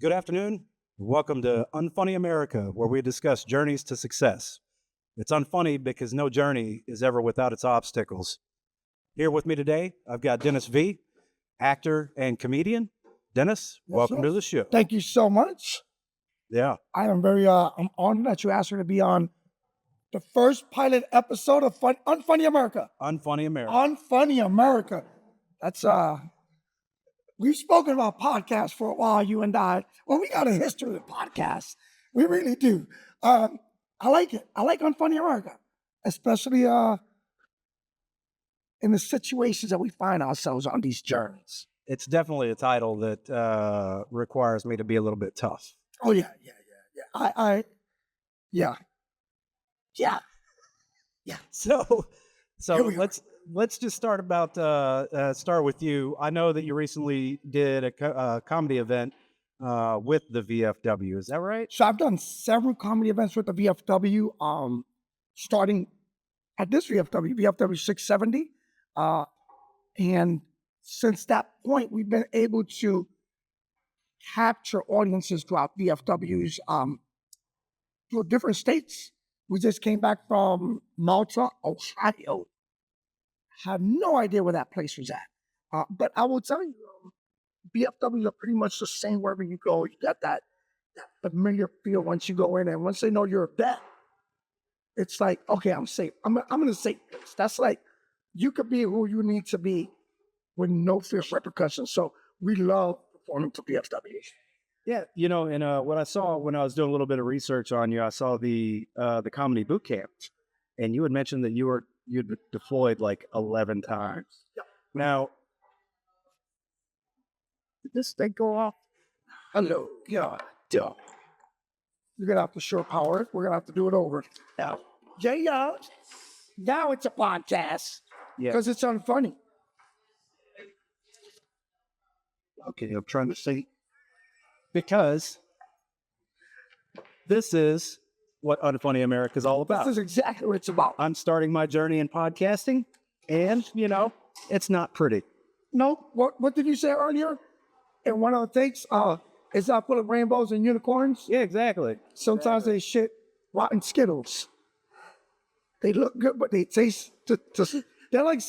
Good afternoon. Welcome to Unfunny America, where we discuss journeys to success. It's unfunny because no journey is ever without its obstacles. Here with me today, I've got Dennis Vee, actor and comedian. Dennis, Yes, welcome yes. to the show. Thank you so much. Yeah, I am I'm honored that you asked me to be on the first pilot episode of Unfunny America. Unfunny America. Unfunny America. That's we've spoken about podcasts for a while, you and I. Well, we got a history of podcasts. We really do. I like it. I like Unfunny America, especially in the situations that we find ourselves on these journeys. It's definitely a title that requires me to be a little bit tough. Oh yeah. Yeah. So Here we are. let's just start with you. I know that you recently did a comedy event with the VFW. Is that right? So I've done several comedy events with the VFW, starting at this VFW 670. And since that point, we've been able to capture audiences throughout VFWs through different states. We just came back from Malta, Ohio. Had no idea where that place was at. But I will tell you, VFWs are pretty much the same wherever you go. You got that familiar feel once you go in, and once they know you're a vet, it's like, okay, I'm safe. I'm in a safe place. That's like, you could be who you need to be with no fear of repercussions. So we love performing to VFW. Yeah, and what I saw when I was doing a little bit of research on you, I saw the comedy boot camp, and you had mentioned that you'd deployed like 11 times. Yep. Now, did this thing go off? Hello, God. Duh. You're gonna have to shore power it. We're gonna have to do it over. Now, now it's a podcast. Yeah. Because it's unfunny. Okay, I'm trying to see. Because this is what Unfunny America is all about. This is exactly what it's about. I'm starting my journey in podcasting, and, it's not pretty. No, what did you say earlier? And one of the things, it's not full of rainbows and unicorns. Yeah, exactly. Sometimes they shit rotten Skittles. They look good, but they taste, they're like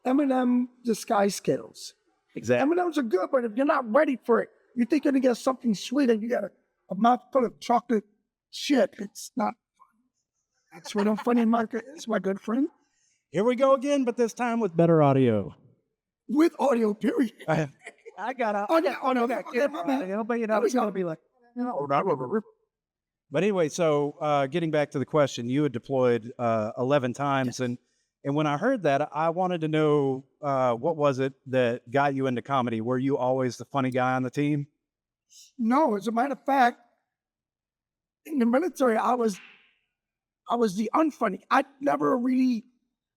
M&M disguised Skittles. Exactly. M&Ms are good, but if you're not ready for it, you think you're gonna get something sweet and you got a mouthful of chocolate shit. It's not fun. That's what Unfunny America is, my good friend. Here we go again, but this time with better audio. With audio, period. I got a. Oh, yeah. Oh, no. That, yeah, my bad. But it's gonna be like. No. But anyway, so getting back to the question, you had deployed 11 times, and when I heard that, I wanted to know what was it that got you into comedy? Were you always the funny guy on the team? No, as a matter of fact, in the military, I was the unfunny. I never really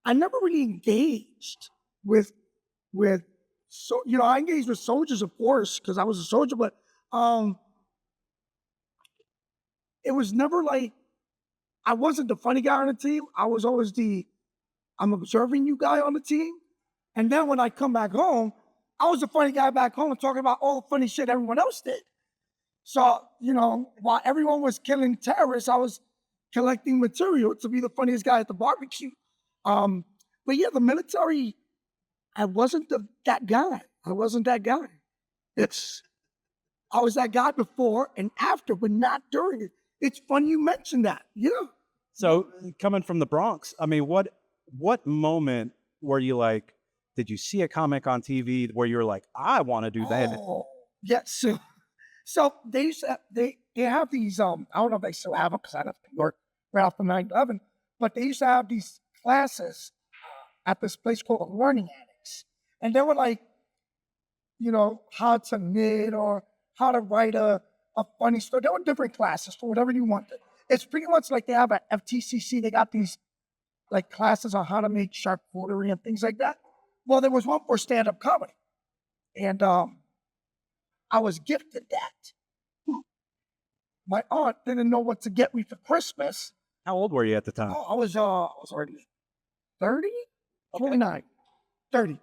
engaged with so I engaged with soldiers, of course, because I was a soldier, but it was never like I wasn't the funny guy on the team. I was always I'm observing you guy on the team. And then when I come back home, I was the funny guy back home talking about all the funny shit everyone else did. So, while everyone was killing terrorists, I was collecting material to be the funniest guy at the barbecue. But yeah, the military, I wasn't that guy. I wasn't that guy. I was that guy before and after, but not during it. It's funny you mentioned that. Yeah. So coming from the Bronx, I mean, what moment were you like, did you see a comic on TV where you were like, I want to do that? Oh, yes. So they used to, they have these, I don't know if they still have them because I left New York right after 9/11, but they used to have these classes at this place called Learning Annex. And they were like, how to knit or how to write a funny story. There were different classes for whatever you wanted. It's pretty much like they have at FTCC. They got these like classes on how to make charcuterie and things like that. Well, there was one for stand-up comedy. And I was gifted that. My aunt didn't know what to get me for Christmas. How old were you at the time? Oh, I was already 30? 29. 30.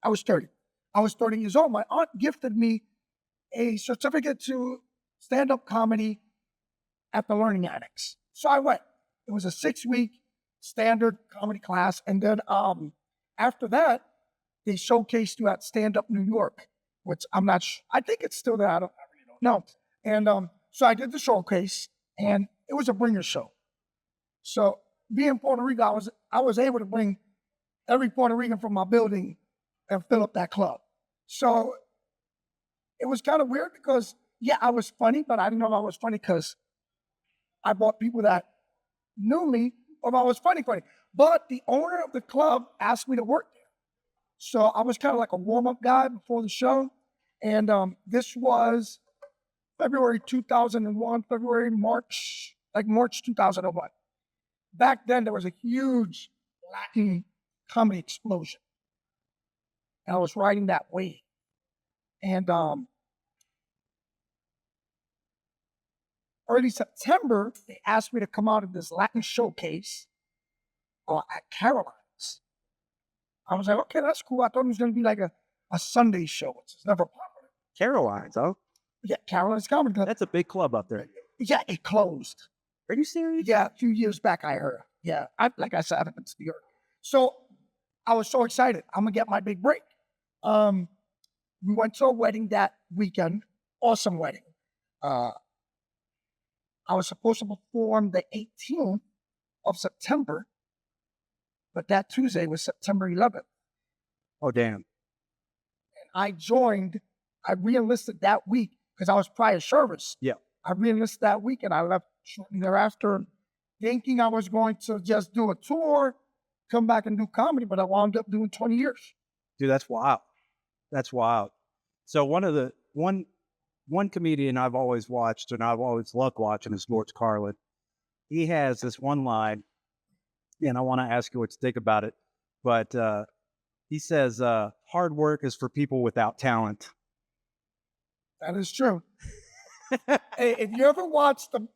I was 30. I was 30 years old. My aunt gifted me a certificate to stand-up comedy at the Learning Annex. So I went. It was a 6-week standard comedy class. And then after that, they showcased you at Stand Up New York, which I'm not sure. I think it's still there. I really don't know. And so I did the showcase, and it was a bringer show. So being Puerto Rico, I was able to bring every Puerto Rican from my building and fill up that club. So it was kind of weird because, yeah, I was funny, but I didn't know I was funny because I brought people that knew me or I was funny. But the owner of the club asked me to work there. So I was kind of like a warm-up guy before the show. And this was February 2001, March 2001. Back then, there was a huge Latin comedy explosion. And I was riding that wave. And early September, they asked me to come out of this Latin showcase at Caroline's. I was like, okay, that's cool. I thought it was going to be like a Sunday show, which is never popular. Caroline's, huh? Yeah, Caroline's Comedy Club. That's a big club up there. Yeah, it closed. Are you serious? Yeah, a few years back, I heard. Yeah, like I said, I haven't been to New York. So I was so excited. I'm going to get my big break. We went to a wedding that weekend. Awesome wedding. I was supposed to perform the 18th of September, but that Tuesday was September 11th. Oh, damn. I re-enlisted that week because I was prior service. Yeah. I re-enlisted that week and I left shortly thereafter thinking I was going to just do a tour, come back and do comedy, but I wound up doing 20 years. Dude, that's wild. That's wild. So one comedian I've always watched and I've always loved watching is George Carlin. He has this one line, and I want to ask you what you think about it, but he says, hard work is for people without talent. That is true. Hey, if you ever watched the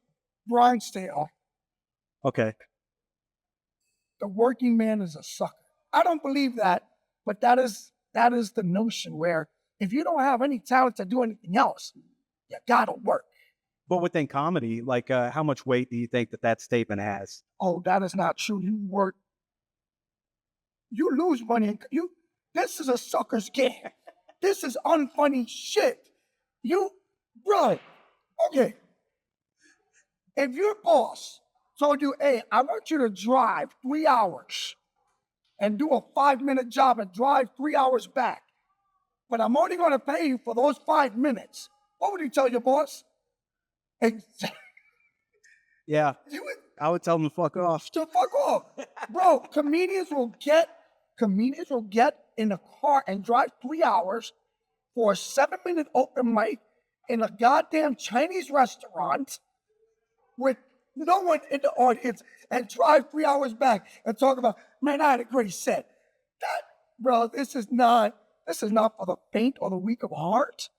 Brian's Tale, okay, the working man is a sucker. I don't believe that, but that is the notion where if you don't have any talent to do anything else, you gotta work. But within comedy, like how much weight do you think that statement has? Oh, that is not true. You work. You lose money. This is a sucker's game. This is unfunny shit. Bro, okay. If your boss told you, hey, I want you to drive 3 hours and do a 5-minute job and drive 3 hours back, but I'm only going to pay you for those 5 minutes, what would you tell your boss? Yeah, I would tell them to fuck off. To fuck off. Bro, comedians will get in a car and drive 3 hours for a 7-minute open mic in a goddamn Chinese restaurant with no one in the audience and drive 3 hours back and talk about, man, I had a great set. Bro, this is not for the faint or the weak of heart.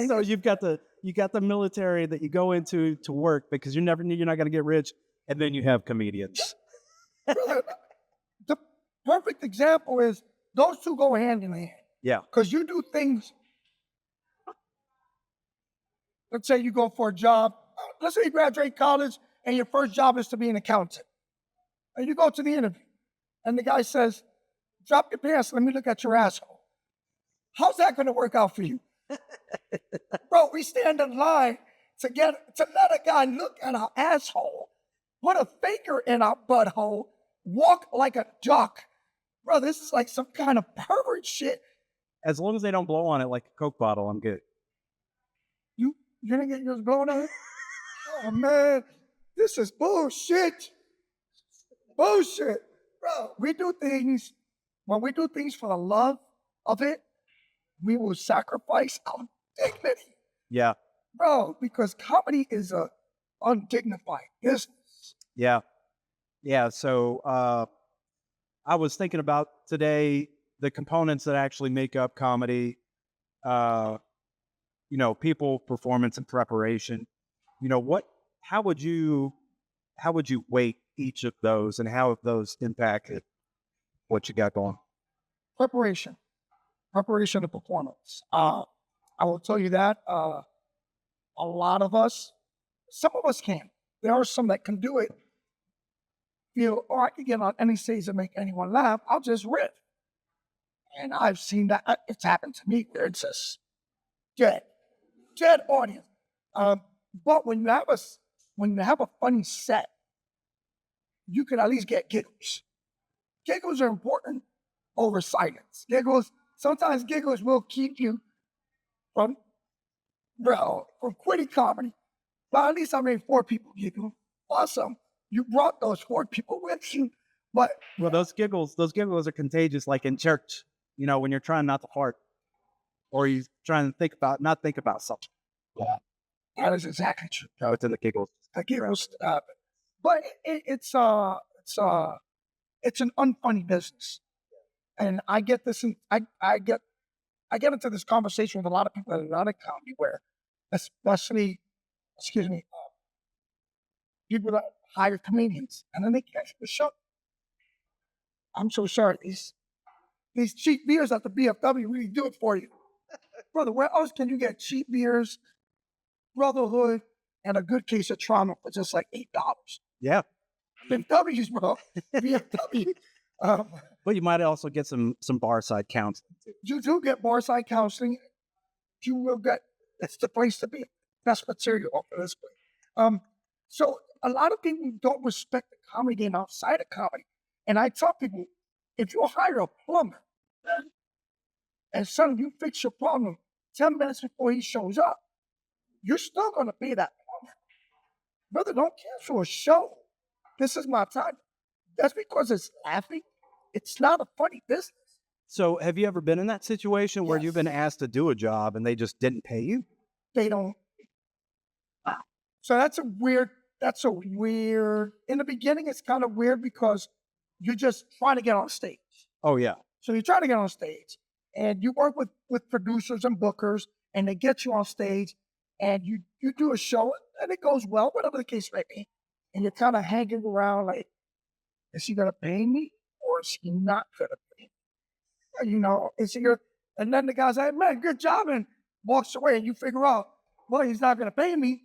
So you've got the military that you go into to work because you're not going to get rich, and then you have comedians. Brother, the perfect example is those two go hand in hand. Yeah. Because you do things. Let's say you go for a job. Let's say you graduate college and your first job is to be an accountant. And you go to the interview and the guy says, drop your pants, let me look at your asshole. How's that going to work out for you? Bro, we stand in line to let a guy look at our asshole, put a finger in our butthole, walk like a duck. Bro, this is like some kind of pervert shit. As long as they don't blow on it like a Coke bottle, I'm good. You're going to get yours blown on? Oh, man, this is bullshit. Bullshit. Bro, when we do things for the love of it, we will sacrifice our dignity. Yeah. Bro, because comedy is a undignified business. Yeah. Yeah. So I was thinking about today the components that actually make up comedy, people, performance, and preparation. How would you weight each of those, and how have those impacted what you got going? Preparation of performance. I will tell you that a lot of us, some of us can. There are some that can do it. Feel, oh, I can get on any stage and make anyone laugh. I'll just riff. And I've seen that. It's happened to me where it's just dead, dead audience. But when you have a funny set, you can at least get giggles. Giggles are important over silence. Sometimes giggles will keep you from quitting comedy. But at least I made 4 people giggle. Awesome. You brought those 4 people with you. But Well, those giggles are contagious, like in church, when you're trying not to fart or you're trying to not think about something. that is exactly true. Oh, it's in the giggles. I giggles. But it's an unfunny business. And I get this, I get into this conversation with a lot of people that are not in comedy where, especially, people that hire comedians, and then they catch the show. I'm so sorry. These cheap beers at the BFW really do it for you. Brother, where else can you get cheap beers, Brotherhood, and a good case of trauma for just like $8? Yeah. BFWs, bro. BFW. But you might also get some bar side counseling. You do get bar side counseling. You will get, it's the place to be. Best material for this place. So a lot of people don't respect the comedy game outside of comedy. And I tell people, if you hire a plumber and son, you fix your problem 10 minutes before he shows up, you're still going to pay that plumber. Brother, don't cancel a show. This is my time. That's because it's laughing. It's not a funny business. So have you ever been in that situation where Yes. you've been asked to do a job and they just didn't pay you? They don't. So that's a weird, in the beginning, it's kind of weird because you're just trying to get on stage. Oh, yeah. So you try to get on stage and you work with producers and bookers and they get you on stage and you do a show and it goes well, whatever the case may be. And you're kind of hanging around like, is he going to pay me or is he not going to pay me? Is he going to, and then the guy's like, man, good job, and walks away and you figure out, well, he's not going to pay me.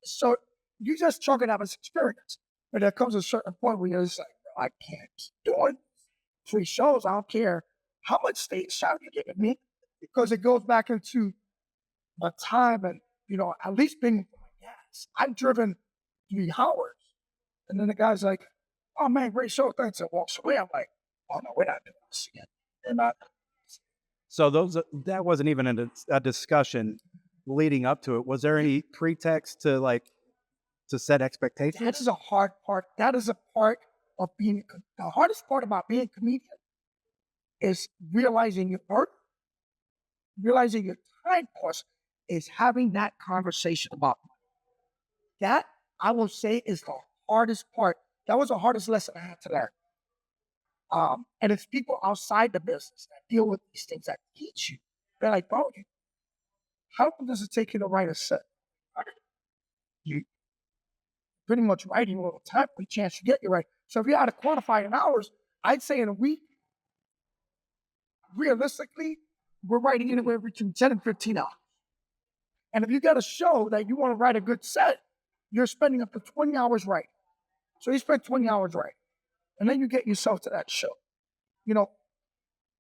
So you just chalk it up as experience. But there comes a certain point where you're just like, I can't keep doing 3 shows. I don't care how much stage time you're giving me, because it goes back into my time and, at least being for my gas. I've driven 3 hours. And then the guy's like, oh man, great show, thanks, and walks away. I'm like, oh no, we're not doing this again. We're not. So that wasn't even a discussion leading up to it. Was there any pretext to set expectations? That is a hard part. That is a part of being, the hardest part about being a comedian is realizing your art, realizing your time cost, is having that conversation about money. That, I will say, is the hardest part. That was the hardest lesson I had to learn. And it's people outside the business that deal with these things that teach you. They're like, bro, how long does it take you to write a set? You pretty much writing all the time, every chance you get, you right. So if you had to quantify in hours, I'd say in a week, realistically, we're writing anywhere between 10 and 15 hours. And if you got a show that you want to write a good set, you're spending up to 20 hours writing. So you spend 20 hours writing. And then you get yourself to that show. You're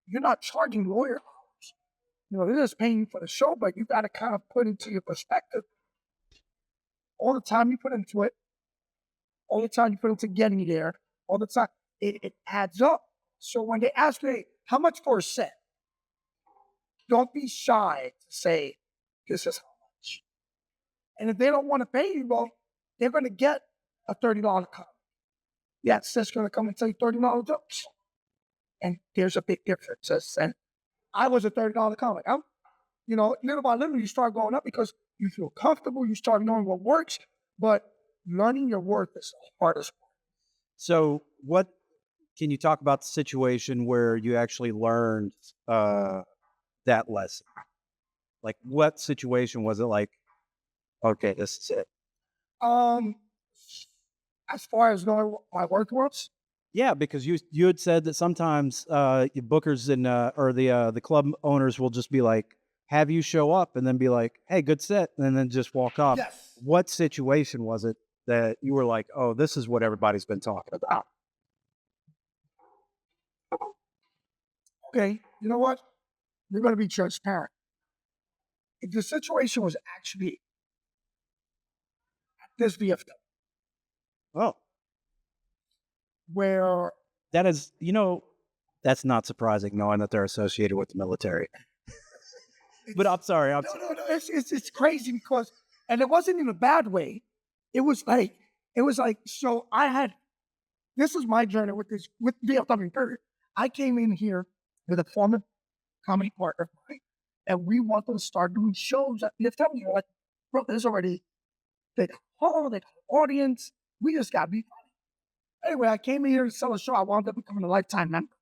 not charging lawyer hours. They're just paying you for the show, but you got to kind of put into your perspective all the time you put into it, all the time you put into getting there, all the time. It adds up. So when they ask you, hey, how much for a set? Don't be shy to say, this is how much. And if they don't want to pay you, well, they're going to get a $30 comedy. Yeah, it's just going to come and tell you $30 jokes. And there's a big difference. And I was a $30 comic. Little by little, you start going up because you feel comfortable. You start knowing what works. But learning your worth is the hardest part. So what can you talk about the situation where you actually learned that lesson? Like, what situation was it like, okay, this is it? As far as knowing what my worth was, Yeah, because you had said that sometimes bookers and or the club owners will just be like, have you show up and then be like, hey, good set, and then just walk off. Yes. What situation was it that you were like, oh, this is what everybody's been talking about? Okay, you know what? We're going to be transparent. If the situation was actually at this VFW, Oh, where that is, that's not surprising knowing that they're associated with the military. But I'm sorry. no, it's crazy because, and it wasn't in a bad way. It was like, so this was my journey with VFW period. I came in here with a former comedy partner of mine, and we wanted to start doing shows at VFW. We're like, bro, there's already the hall, the audience. We just got to be funny. Anyway, I came in here to sell a show. I wound up becoming a lifetime member.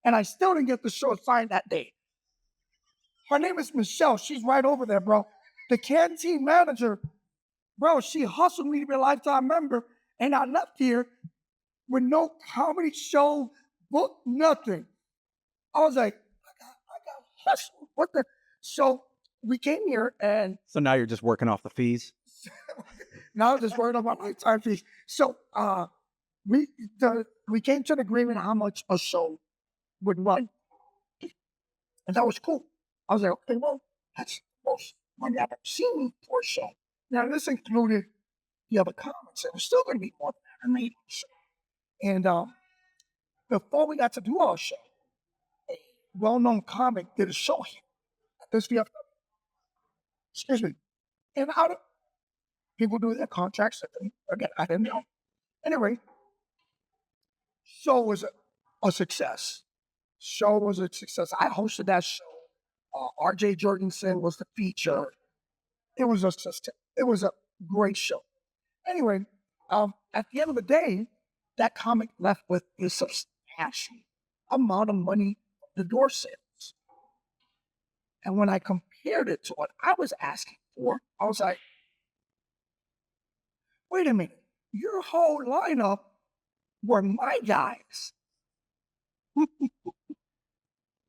And I still didn't get the show signed that day. Her name is Michelle. She's right over there, bro. The canteen manager, bro, she hustled me to be a lifetime member. And I left here with no comedy show, book, nothing. I was like, I got hustled. What the? So we came here and So now you're just working off the fees? now I'm just worried about my time fees. So we came to an agreement on how much a show would run. And that was cool. I was like, okay, well, that's the most money I've ever seen for a show. Now, this included the other comics. It was still going to be more than that. I made a show. And before we got to do our show, a well-known comic did a show here at this VFW. Excuse me. And how do people do their contracts? Again, I didn't know. Anyway, show was a success. Show was a success. I hosted that show. R.J. Jorgensen was the feature. It was a great show. Anyway, at the end of the day, that comic left with a substantial amount of money the door sales. And when I compared it to what I was asking for, I was like, wait a minute, your whole lineup were my guys.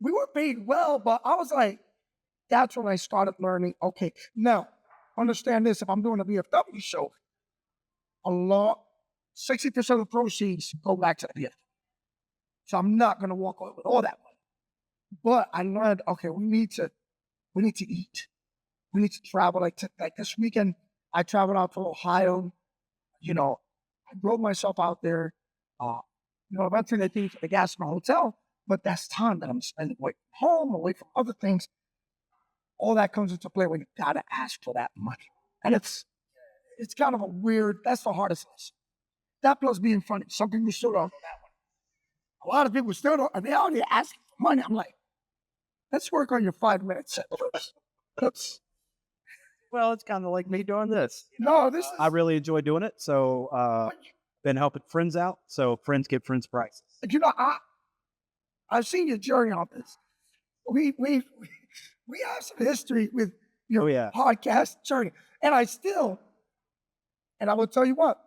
We were paid well, but I was like, that's when I started learning, okay, now, understand this, if I'm doing a VFW show, 60% of the proceeds go back to the VFW. So I'm not going to walk away with all that money. But I learned, okay, we need to eat. We need to travel. Like this weekend, I traveled out to Ohio. I drove myself out there. Eventually they paid for the gas in my hotel, but that's time that I'm spending away from home, away from other things. All that comes into play when you gotta ask for that money. And it's kind of that's the hardest lesson. That plus being funny. Some people still don't know that one. A lot of people still don't, and they already asking for money. I'm like, let's work on your 5-minute set first. Well, it's kind of like me doing this. No, this is... I really enjoy doing it. So, been helping friends out. So friends get friends prices. I've seen your journey on this. We have some history with your podcast journey. And I will tell you what,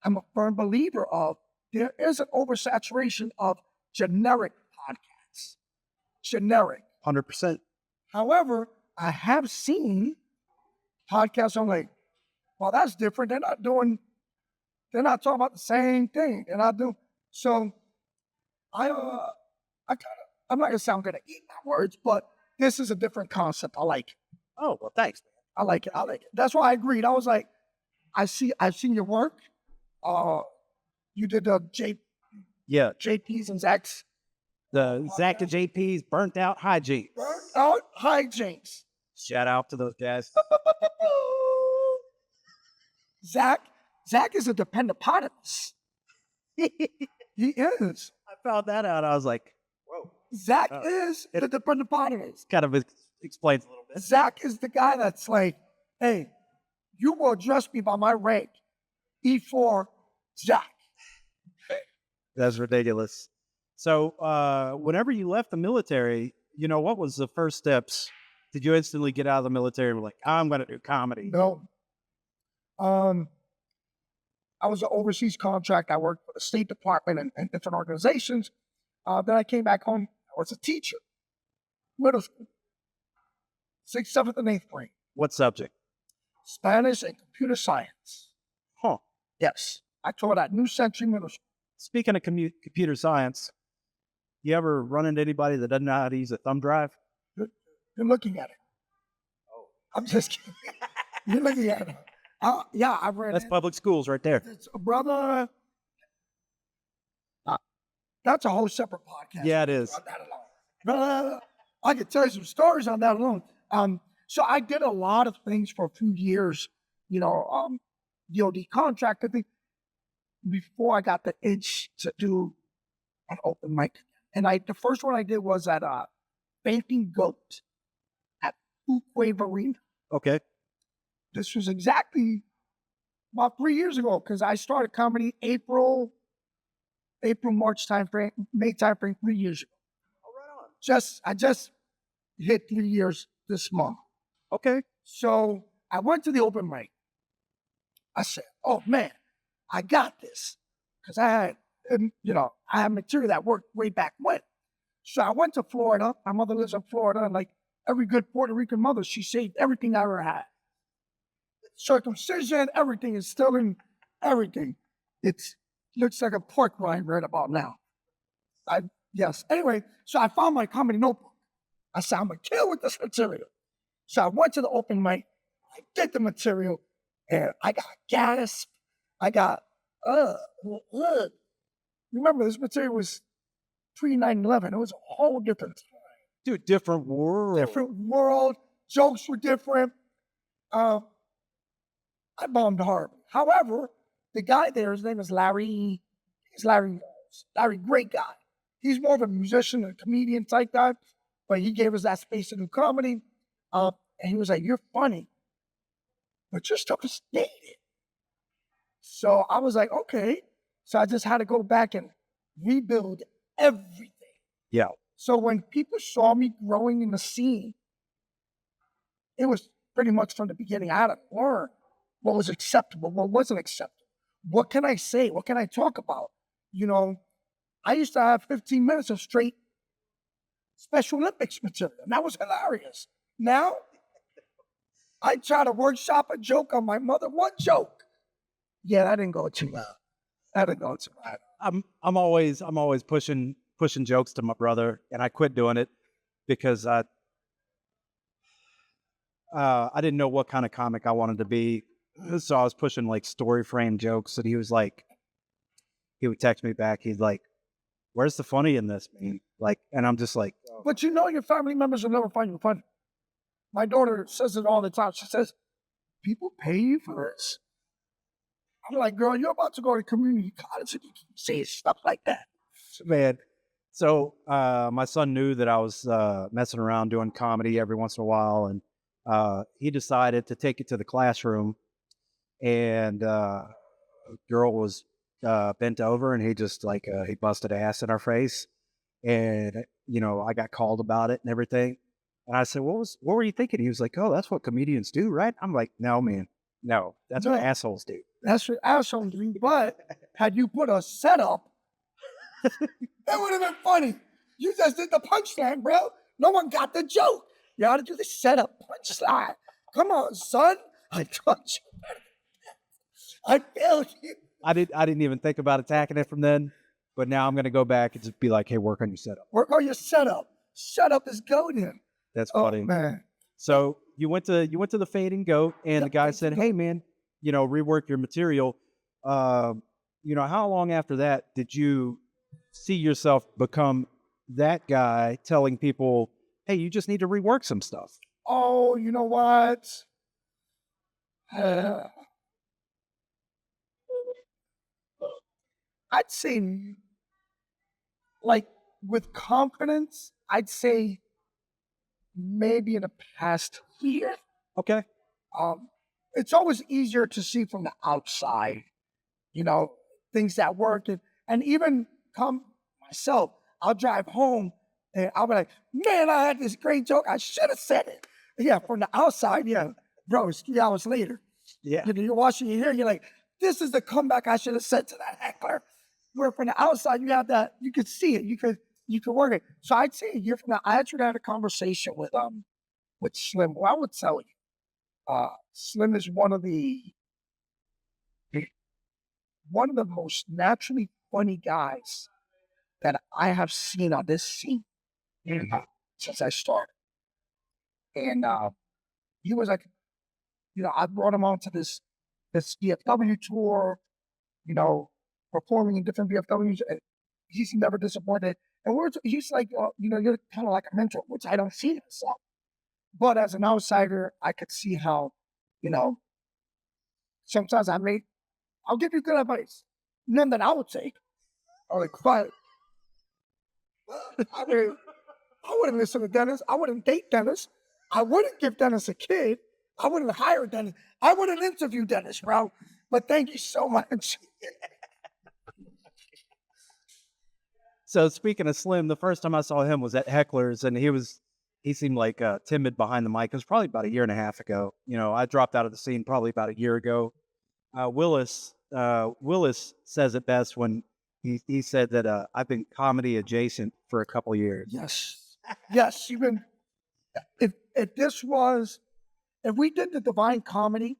I'm a firm believer of there is an oversaturation of generic podcasts. Generic. 100%. However, I have seen podcasts I'm like, well, that's different. They're not talking about the same thing. They're not doing. So I'm not going to sound good at eating my words, but this is a different concept. I like it. Oh, well, thanks, man. I like it. That's why I agreed. I was like, I've seen your work. You did the JP's and Zach's. The Zach and JP's burnt out hijinks. Burnt out hijinks. Shout out to those guys. Zach is a dependent potamus. He is. I found that out. I was like, whoa. Zach is the dependent potamus. Kind of explains a little bit. Zach is the guy that's like, hey, you will address me by my rank. E4 Zach. That's ridiculous. So whenever you left the military, what was the first steps? Did you instantly get out of the military and be like, I'm going to do comedy? No. I was an overseas contract. I worked for the State Department and different organizations. Then I came back home. I was a teacher. Middle school. 6th, 7th, and 8th grade. What subject? Spanish and computer science. Huh. Yes. I taught at New Century Middle School. Speaking of computer science, you ever run into anybody that doesn't know how to use a thumb drive? You're looking at it. Oh. I'm just kidding. You're looking at it. Yeah, I've read That's it. public schools right there. It's, brother, that's a whole separate podcast. Yeah, it is. On that alone. Brother, I could tell you some stories on that alone. So I did a lot of things for a few years, DOD contract, I think, before I got the itch to do an open mic. And the first one I did was at Fainting Goat at Fuquay Arena. Okay. This was exactly about 3 years ago because I started comedy April, March timeframe, May timeframe 3 years ago. Oh, right on. I just hit 3 years this month. Okay. So I went to the open mic. I said, "Oh man, I got this," because I had material that worked way back when. So I went to Florida. My mother lives in Florida, and like every good Puerto Rican mother, she saved everything I ever had. Circumcision, everything is still in everything. It looks like a pork rind right about now. Yes. Anyway, so I found my comedy notebook. I said, I'm going to kill with this material. So I went to the open mic. I did the material, and I got gasped. I got, remember, this material was pre 9/11. It was a whole different time. Dude, different world. Different world. Jokes were different. I bombed hard. However, the guy there, his name is Larry. He's Larry. Great guy. He's more of a musician, a comedian type guy, but he gave us that space to do comedy. And he was like, "You're funny, but your stuff is dated." So I was like, "Okay." So I just had to go back and rebuild everything. Yeah. So when people saw me growing in the scene, it was pretty much from the beginning. I had to learn what was acceptable, what wasn't acceptable. What can I say? What can I talk about? I used to have 15 minutes of straight Special Olympics material, and that was hilarious. Now, I try to workshop a joke on my mother. One joke. Yeah, that didn't go too well. That didn't go too well. I'm always pushing jokes to my brother, and I quit doing it because I didn't know what kind of comic I wanted to be. So I was pushing like story frame jokes, and he would text me back. He's like, "Where's the funny in this, man?" Like, and I'm just like, oh. But your family members will never find you funny. My daughter says it all the time. She says, "People pay you for this." I'm like, "Girl, you're about to go to community college and you keep saying stuff like that." Man. So my son knew that I was messing around doing comedy every once in a while, and he decided to take it to the classroom. And a girl was bent over, and he just he busted ass in our face, and I got called about it and everything. And I said, what were you thinking? He was like, "Oh, that's what comedians do, right?" I'm like, "No, man, no, that's what assholes do." That's what assholes do. But had you put a setup, that would have been funny. You just did the punchline, bro. No one got the joke. You ought to do the setup punchline. Come on, son. I taught you. I failed you. I didn't even think about attacking it from then, but now I'm gonna go back and just be like, "Hey, work on your setup." Work on your setup. Setup is golden. That's funny. Oh, man. So you went to the Fading Goat, and the guy said, "Hey, man, rework your material." How long after that did you see yourself become that guy telling people, "Hey, you just need to rework some stuff"? Oh, you know what? I'd say, like, with confidence, I'd say maybe in the past year. Okay. It's always easier to see from the outside, things that work. And even come myself, I'll drive home and I'll be like, "Man, I had this great joke. I should have said it." Yeah, from the outside, yeah. Bro, it's 3 hours later. Yeah. You're washing your hair, you're like, "This is the comeback I should have said to that heckler." Where from the outside, you have that, you could see it, you could work it. So I'd say a year from now, I actually had a conversation with with Slim. Well, I would tell you, Slim is one of the most naturally funny guys that I have seen on this scene since I started. And he was like, I brought him onto this VFW tour, you know, performing in different VFWs, and he's never disappointed. And he's like, you're kind of like a mentor, which I don't see myself. But as an outsider, I could see how, you know, sometimes I'll give you good advice, none that I would take. I'm like, but I mean, I wouldn't listen to Dennis. I wouldn't date Dennis. I wouldn't give Dennis a kid. I wouldn't hire Dennis. I wouldn't interview Dennis, bro. But thank you so much. So speaking of Slim, the first time I saw him was at Heckler's, and he seemed like timid behind the mic. It was probably about a year and a half ago. I dropped out of the scene probably about a year ago. Willis says it best when he said that I've been comedy adjacent for a couple years. Yes. Even if we did the Divine Comedy,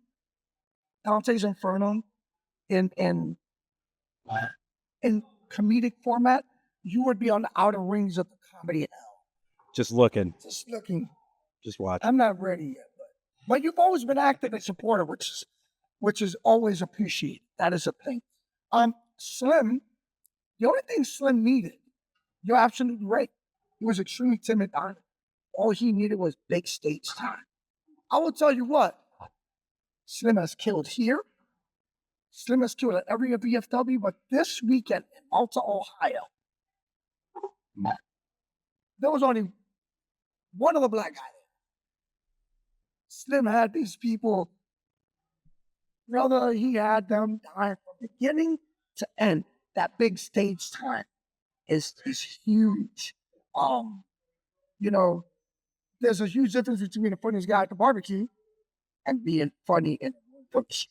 Dante's Inferno, in comedic format, you would be on the outer rings of the comedy now. Just looking, just watching. I'm not ready yet, but you've always been active and supportive, which is always appreciated. That is a thing. Slim, the only thing Slim needed, you're absolutely right. He was extremely timid. All he needed was big stage time. I will tell you what, Slim has killed here. Slim has killed at every VFW, but this weekend in Malta, Ohio, there was only one other black guy there. Slim had these people, brother, he had them dying from beginning to end. That big stage time is huge. There's a huge difference between the funniest guy at the barbecue and being funny in the streets.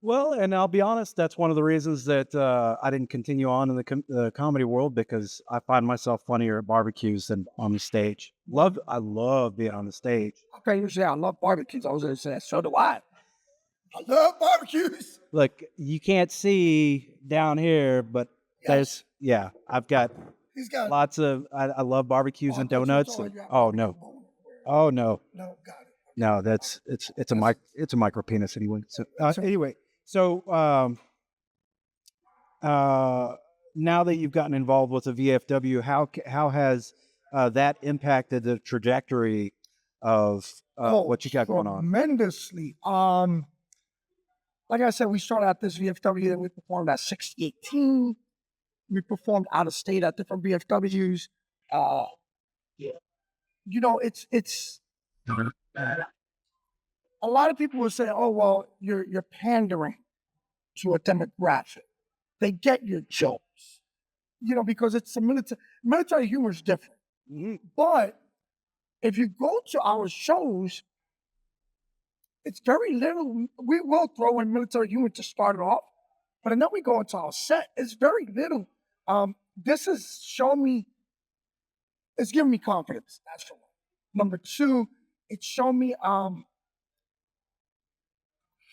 Well, and I'll be honest, that's one of the reasons that I didn't continue on in the comedy world, because I find myself funnier at barbecues than on the stage. I love being on the stage. Okay, you say I love barbecues. I was going to say, so do I. I love barbecues. Look, you can't see down here, but I've got lots of, I love barbecues and donuts. Oh no. No, got it. No, it's a micro penis anyway. So anyway, so now that you've gotten involved with the VFW, how has that impacted the trajectory of what you got going on? Tremendously. Like I said, we started at this VFW, then we performed at 6018. We performed out of state at different VFWs. It's a lot of people will say, "Oh, well, you're pandering to a demographic. They get your jokes, because it's a military humor is different." Mm-hmm. But if you go to our shows, it's very little. We will throw in military humor to start it off, but then we go into our set. It's very little. This has shown me. It's given me confidence. That's for one. Number two, it's shown me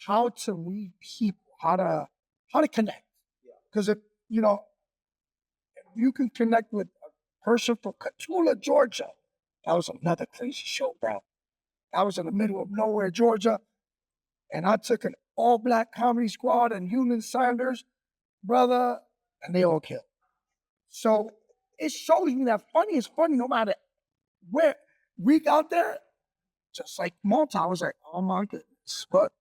how to read people, how to connect. Because if you can connect with a person from Catula, Georgia, that was another crazy show, bro. I was in the middle of nowhere, Georgia, and I took an all-black comedy squad and Human Sanders, brother, and they all killed. So it shows me that funny is funny no matter where. We got there, just like Malta, I was like, oh my goodness. But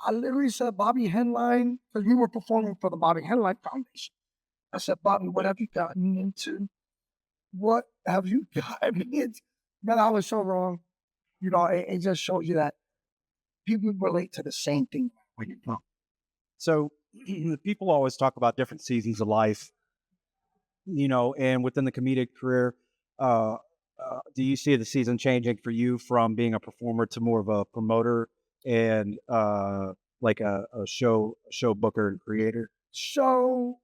I literally said, Bobby Henline, because we were performing for the Bobby Henline Foundation. I said, Bobby, what have you gotten into? What have you gotten into? Man, I was so wrong. It just shows you that people relate to the same thing when you're wrong. So people always talk about different seasons of life, and within the comedic career, do you see the season changing for you from being a performer to more of a promoter and like a show booker and creator? So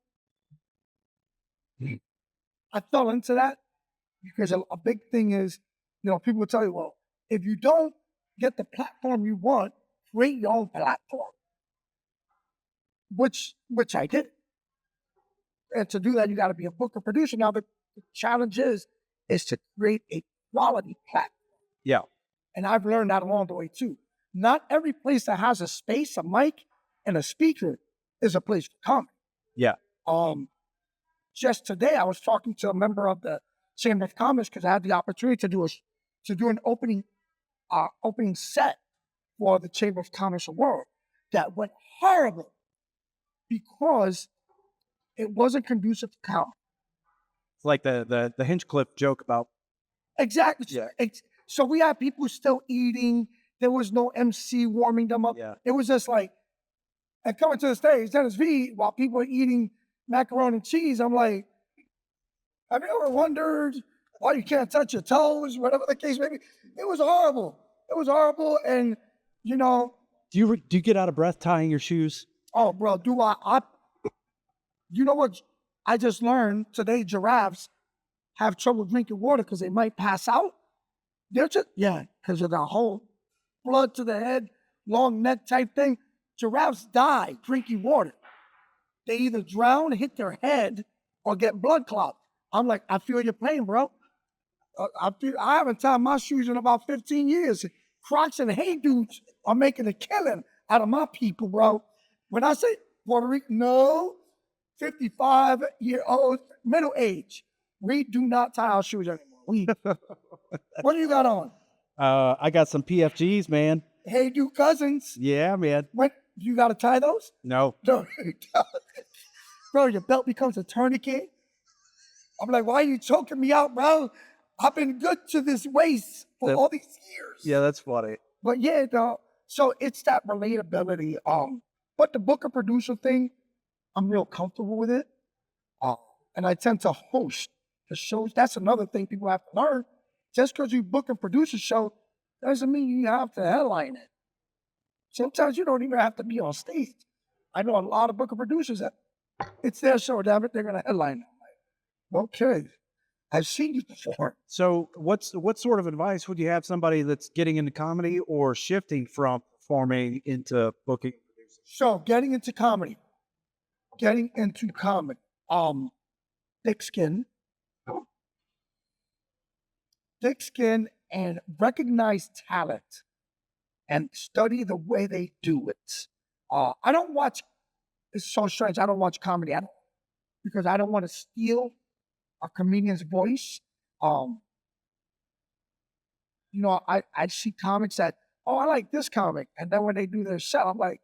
I fell into that because a big thing is, people tell you, well, if you don't get the platform you want, create your own platform, which I did. And to do that, you got to be a booker producer. Now, the challenge is to create a quality platform. Yeah. And I've learned that along the way too. Not every place that has a space, a mic, and a speaker is a place for comedy. Yeah. Just today, I was talking to a member of the Chamber of Commerce because I had the opportunity to do an opening set for the Chamber of Commerce Award that went horrible because it wasn't conducive to comedy. It's like the Hinchcliffe joke about. Exactly. Yeah. So we had people still eating. There was no MC warming them up. Yeah. It was just like, and coming to the stage, Dennis Vee, while people are eating macaroni and cheese, I'm like, have you ever wondered why you can't touch your toes, whatever the case may be? It was horrible. It was horrible. And, you know. Do you get out of breath tying your shoes? Oh, bro, do I you know what I just learned today? Giraffes have trouble drinking water because they might pass out. They're just, because of the whole blood to the head, long neck type thing. Giraffes die drinking water. They either drown, hit their head, or get blood clots. I'm like, I feel your pain, bro. I haven't tied my shoes in about 15 years. Crocs and Hey Dudes are making a killing out of my people, bro. When I say Puerto Rico, no, 55-year-old, middle age. We do not tie our shoes anymore. What do you got on? I got some PFGs, man. Hey Dude cousins. Yeah, man. What, you got to tie those? No. Bro, your belt becomes a tourniquet. I'm like, why are you choking me out, bro? I've been good to this waist for all these years. Yeah, that's funny. But yeah, so it's that relatability. But the booker producer thing, I'm real comfortable with it. And I tend to host the shows. That's another thing people have to learn. Just because you book and produce a show doesn't mean you have to headline it. Sometimes you don't even have to be on stage. I know a lot of booker producers that it's their show, damn it, they're going to headline it. Okay, I've seen you before. So what sort of advice would you have somebody that's getting into comedy or shifting from performing into booking? So getting into comedy, thick skin, and recognize talent and study the way they do it. I don't watch, it's so strange, I don't watch comedy at all because I don't want to steal a comedian's voice. I see comics that, I like this comic. And then when they do their set, I'm like,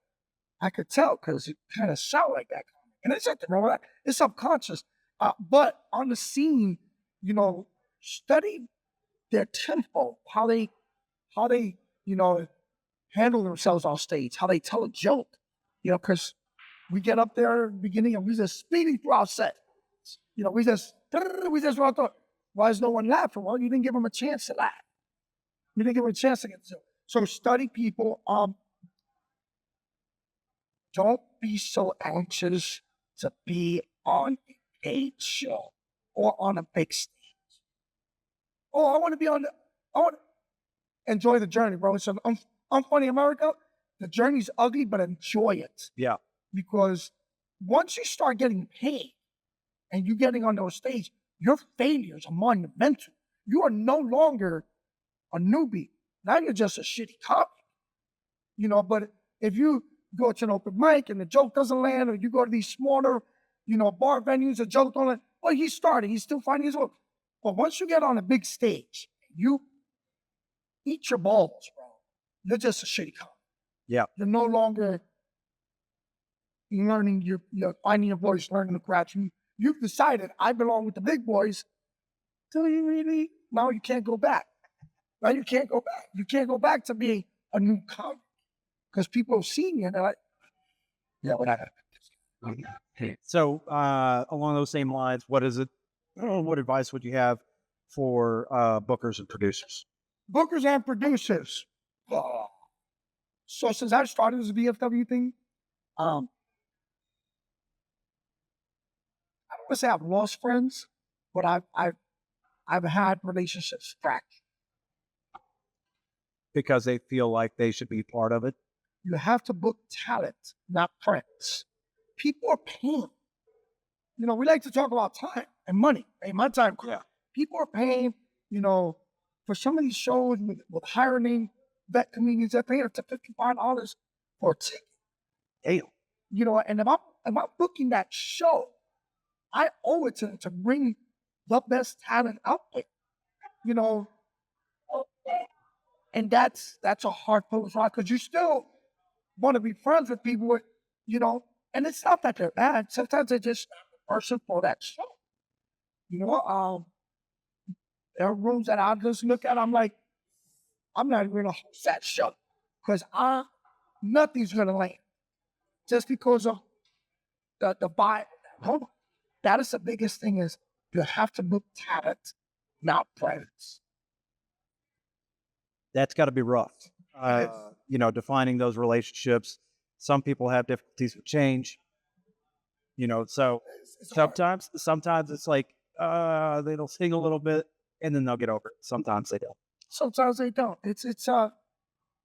I could tell because it kind of sound like that comic. And it's nothing wrong with that. It's subconscious. But on the scene, study their tempo, how they, handle themselves on stage, how they tell a joke, because we get up there at the beginning and we just speeding through our set. We just walked up. Why is no one laughing? Well, you didn't give them a chance to laugh. You didn't give them a chance to get to. So study people. Don't be so anxious to be on a paid show or on a big stage. I want to be I want to enjoy the journey, bro. So Unfunny America, the journey's ugly, but enjoy it. Yeah. Because once you start getting paid and you getting on those stage, your failures are monumental. You are no longer a newbie. Now you're just a shitty comic. But if you go to an open mic and the joke doesn't land, or you go to these smaller, bar venues, the joke don't land, well, he's starting, he's still finding his way. But once you get on a big stage, you eat your balls, bro. You're just a shitty comic. Yeah. You're no longer learning, you're finding your voice, learning the craft. You've decided, I belong with the big boys. Now you can't go back. Now you can't go back. You can't go back to being a new comic. Because people have seen you and they're like, yeah, what happened? So along those same lines, what advice would you have for bookers and producers? Bookers and producers. So since I started this VFW thing, I don't want to say I've lost friends, but I've had relationships fractured. because they feel like they should be part of it. You have to book talent, not friends. People are paying. You know, we like to talk about time and money. Hey, my time. Yeah. People are paying, you know, for some of these shows with hiring vet comedians, they're paying up to $55 for a ticket. Damn. You know, and if I'm booking that show, I owe it to bring the best talent out there. You know, and that's a hard pill to swallow because you still want to be friends with people with, you know, and it's not that they're bad. Sometimes they're just not the person for that show. You know, there are rooms that I just look at, I'm like, I'm not even gonna host that show because nothing's gonna land just because of the vibe. Hold on. That is the biggest thing is you have to book talent, not friends. That's got to be rough. You know, defining those relationships. Some people have difficulties with change. You know, so It's hard. sometimes it's like they'll sing a little bit and then they'll get over it. Sometimes they don't. Sometimes they don't. It's I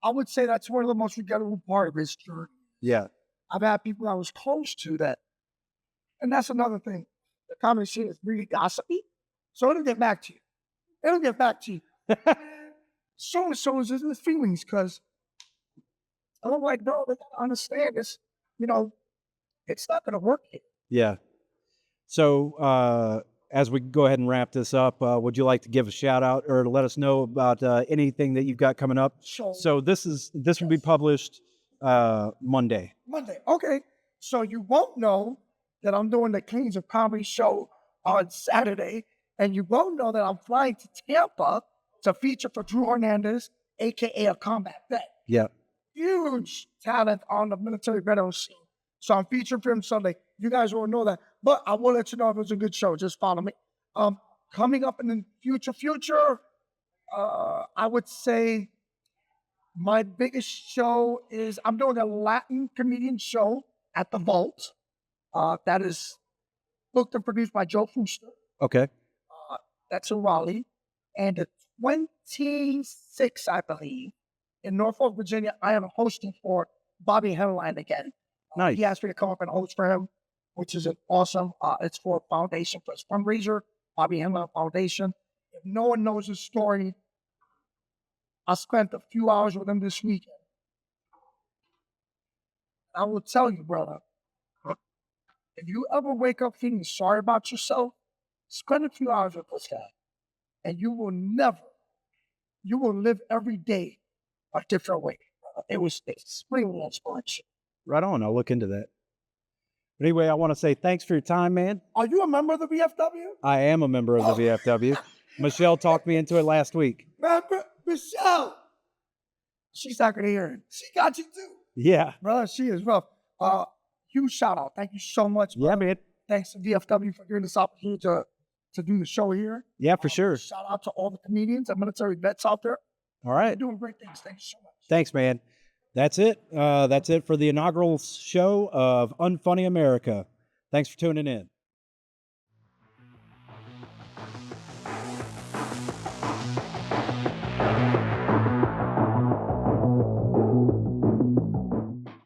would say that's one of the most regrettable part of this journey. Yeah. I've had people I was close to that, and that's another thing. The comedy scene is really gossipy, so it'll get back to you. It'll get back to you. So and so is his feelings because I'm like, no, they don't understand this. You know, it's not going to work here. Yeah. So as we go ahead and wrap this up, would you like to give a shout out or let us know about anything that you've got coming up? So this will be published Monday. Monday. Okay. So you won't know that I'm doing the Kings of Comedy show on Saturday, and you won't know that I'm flying to Tampa to feature for Drew Hernandez, aka a combat vet. Yeah. Huge talent on the military veteran scene. So I'm featuring for him Sunday. You guys won't know that, but I will let you know if it's a good show. Just follow me. Coming up in the future, I would say my biggest show is I'm doing a Latin comedian show at the Vault. That is booked and produced by Joe Fuster. Okay. That's in Raleigh. And the 26th, I believe, in Norfolk, Virginia, I am hosting for Bobby Henline again. Nice. He asked me to come up and host for him, which is awesome. It's for a foundation, for his fundraiser, Bobby Henline Foundation. If no one knows his story, I spent a few hours with him this weekend. I will tell you, brother, if you ever wake up feeling sorry about yourself, spend a few hours with this guy, and you will live every day a different way. It was extremely inspiration. Right on. I'll look into that. But anyway, I want to say thanks for your time, man. Are you a member of the VFW? I am a member of the VFW. Michelle talked me into it last week. Man, Michelle, she's not gonna hear it. She got you too, Yeah. brother. She is rough. Huge shout out. Thank you so much. Yeah, man. Thanks to VFW for giving us the opportunity to do the show here. Yeah, for sure. Shout out to all the comedians and military vets out there. All They're right. doing great things. Thank you so much. Thanks, man. That's it. That's it for the inaugural show of Unfunny America. Thanks for tuning in.